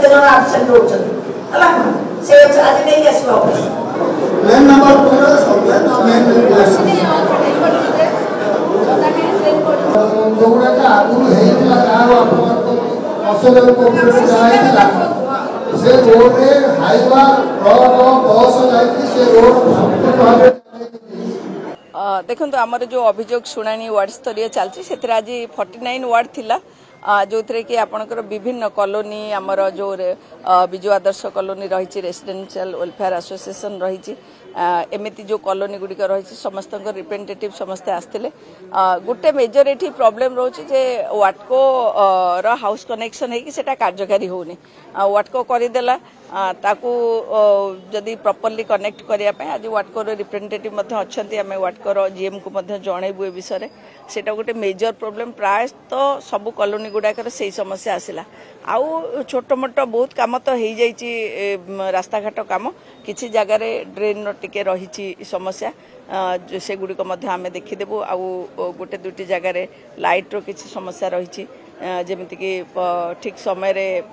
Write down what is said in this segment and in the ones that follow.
जन आबसेंट होचन हला से आज नहीं आसबा मेन नंबर पूरा सब मेन जोगुड़ा का आगु हेइला गाव अपन असले कोऑपरेटिव जायतिला से रोड रे हाईवा ट्रक बस जायति से रोड संपूर्ण भाबे देखो आमर जो अभियोग शुणाणी वार्ड स्तरीय चलती से आज 49 वार्ड थिला जो थे कि आपणकर विभिन्न कॉलोनी आमर जो विजु आदर्श कॉलोनी रही रेसिडेंशियल वेलफेयर एसोसिएशन रही एमती जो कॉलोनी गुड़िक रही समस्त रिप्रेजेंटेटिव समस्ते आसते गोटे मेजर ये प्रॉब्लम रोचे जे वाटको हाउस कनेक्शन है कार्यकारी होनी वाटको करदेला ताकू जदि प्रॉपर्ली कनेक्ट करने आज वाटकोर रिप्रेजेंटेटिव अच्छा आम वाटकोर जीएम को जनइबू ए विषय से गोटे मेजर प्रॉब्लम प्राय तो सबू कॉलोनी गुड़ाकर से समस्या आसला आउ छोट मोट बहुत काम तो हो जाइए रास्ता घाट काम किसी जगार ड्रेन टिके रही समस्या से गुड़िक आम देखीदेबू आउ गोटे दुटी जगार लाइट्र किसी समस्या रही जमीक ठीक समय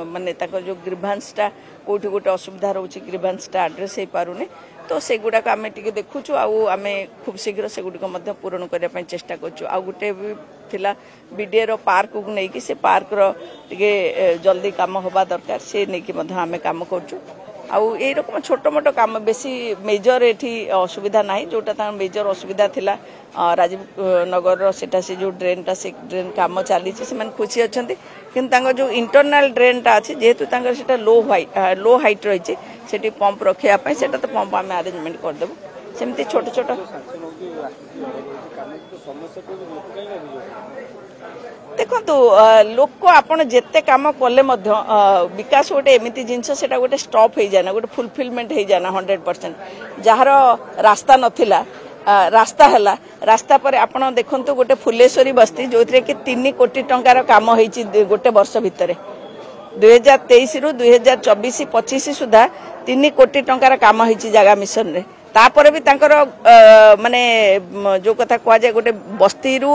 माने जो ग्रीभांसटा कौटी गोटे असुविधा रोचे ग्रीभांसटा आड्रेस हो पारुनी तो से गुड़ाक आम टे देखुचु आम खूब शीघ्र से गुड़िक पूरण करने चेष्टा करूँ आ गोटे भी थिला बीडीए रो पार्क को नहीं से पार्क रो टिके जल्दी काम होबा दरकार से नहीं कि आम काम करूँ आउ ये रकम छोट मोट काम बेसी मेजर एठी असुविधा नहीं जोटा मेजर असुविधा थिला राजीव नगर सेटा से जो ड्रेनटा से ड्रेन काम चली से खुशी अच्छा कि जो इंटरनाल ड्रेनटा अच्छे जेहेतु सेटा लो हाइट रही से पंप रखापी से तो पंप आम आरेंजमेंट करदेबू सेमती छोट छोट देखो लोक आपन जेते काम कले विकास गोटे एमती जिनस से गोटे स्टॉप हो जाना गोटे फुलफिलमेंट हो जाना 100% जार रास्ता नथिला रास्ता है रास्ता पर आपड़ देखु गोटे फुलेश्वरी बस्ती जो थे कि 3 कोटी टंकार काम होती गोटे वर्ष भितर 2023 रु 2024-25 सुधा 3 कोटी टंकार काम होती जगह मिशन रे तापर भी तांकर माने जो कथा कह जाए गोटे बस्ती रु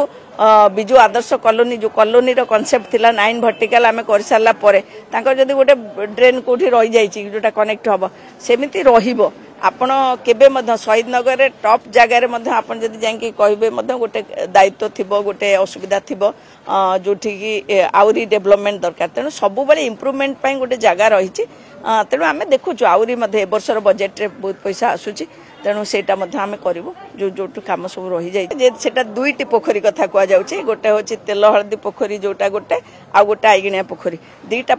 विजु आदर्श कॉलोनी जो कॉलोनी रो कांसेप्ट थिला 9 वर्टिकल आमे कर सारला परे तांकर जदी गोटे ड्रेन कोठी रही जाइछि जोटा कनेक्ट हबो सेमिति रहिबो आपण केबे मध्य शहीद नगर रे टॉप जगह रे मध्य आपण जदी जांकी कहबे मध्य गोटे दायित्व थिबो गोटे असुविधा थिबो जोठी की आउरी डेवलपमेंट दरकार तेनु सबु बेले इंप्रूवमेंट पई गोटे जगह रहिछि तेणु आम देखु आउरी वर्षर बजेट रे बहुत पैसा आसुची तेणु सेटा आम करूँ जो जो कम सब रही जाए दुईटी पोखरी कथा कह जाए गोटे हूँ तेल हलदी पोखरी जोटा गोटे आ गोटे आईगिणिया पोखरी दीटा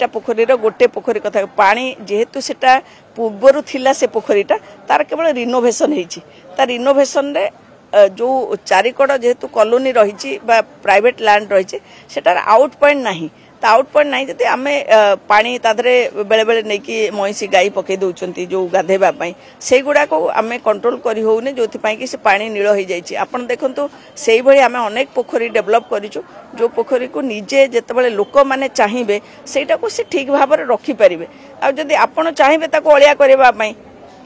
पोखरी गोटे पोखरी कथा पानी जेहेतु सेटा पूर्वर थिला से पोखरीटा तार केवल रिनोवेशन होता रिनोवेशन रे जो चारिकड़ जेहेतु कॉलोनी रही प्राइवेट लैंड रही सेटार आउट पॉइंट नहीं आउट पॉइंट नहीं जब आम पानी तादरे बेले बेले नहीं कि महिषी गाई पकई दौरान जो गाधेवाई से गुड़ाक आम कंट्रोल करी होने जो कि से पानी नील हो जाए आपड़ देखु से भाई आम अनेक पोखरी डेभलप करूँ जो पोखरी को निजे जिते लोक मैंने चाहिए सेटा को से ठीक भाव में रखिपारे आदि आपड़ चाहिए अलिया करने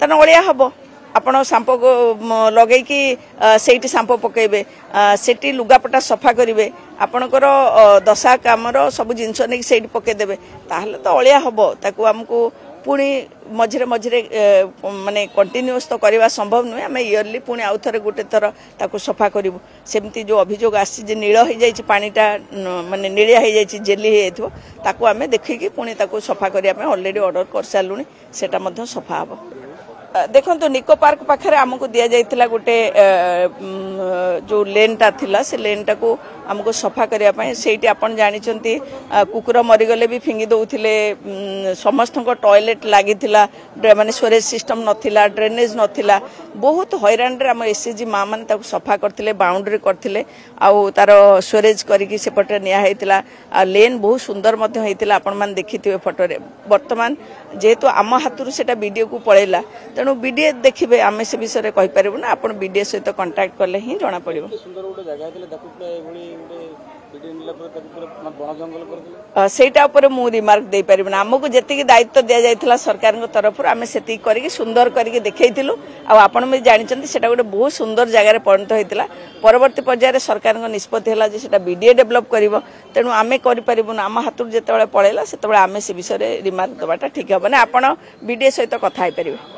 तेना अलिया हम आपण सांपो लगेकी सेठी सांपो पकेबे सेठी लुगापटा सफा करेंगे आपणकर दशा कामर सब जिनस नहीं सेठी पकेदेवे ताहले तो अलिया हबो ताकू हमको पुणी मझे मझे माने कंटिन्यूअस तो करवा संभव नुहे आम इयरली पुणी आउ थे गोटे थर ताकू सफा करूँ सेमती जो अभियोग आसी नील हो जाए पानीटा माने नीलिया हो जाए जेली हो ताकू आम देखिकी पुणी ताकू सफा करने ऑलरेडी ऑर्डर कर सारूँ सेटा सफा हम देखो निको पार्क पाखे आमको दि जाइए गोटे जो लेनटा थिला से लेनटा को आमको सफा करने से आपन जानते कुकुर मरीगले भी फिंगी दौले समस्त टॉयलेट लगी माने स्टोरेज सिस्टम नथिला ड्रेनेज नथिला बहुत हैरान रे आम एसएचजी माँ मैंने सफा करते बाउंड्री करते आउ तार स्टोरेज करके सेपटे निया लेन बहुत सुंदर होता आपण मैंने देखी फोटो बर्तमान जेहेतु आम हाथ से बीडीओ को पलैला तेणु बीडीए देखिए आम से विषय कहीपर ना आप बीडीए सहित कंटाक्ट कले ही जना पड़ो ସେଇଟା ଉପରେ ମୁଁ ରିମାର୍କ ଦେଇପାରିବିନି ଆମକୁ ଯେତିକି ଦାୟିତ୍ୱ ଦିଆଯାଇଥିଲା ସରକାରଙ୍କ ତରଫରୁ ଆମେ ସେତିକି କରିକି ସୁନ୍ଦର କରିକି ଦେଖେଇଥିଲୁ ଆଉ ଆପଣ ବି ଜାଣିଛନ୍ତି ସେଟା ଗୋଟେ ବହୁତ ସୁନ୍ଦର ଜାଗାରେ ପରିଣତ ହୋଇଥିଲା ପରବର୍ତ୍ତୀ ପର୍ଯ୍ୟାୟରେ ସରକାରଙ୍କ ନିଷ୍ପତ୍ତି ହେଲା ଯେ ସେଟା ବିଡିଏ ଡେଭଲପ କରିବ ତେଣୁ ଆମେ କରିପାରିବୁନି ଆମ ହାତରୁ ଯେତେବେଳେ ପଳେଇଲା ସେତେବେଳେ ଆମେ ସେ ବିଷୟରେ ରିମାର୍କ ଦେବାଟା ଠିକ୍ ହେବନି ଆପଣ ବିଡିଏ ସହିତ କଥା ହେଇପାରିବେ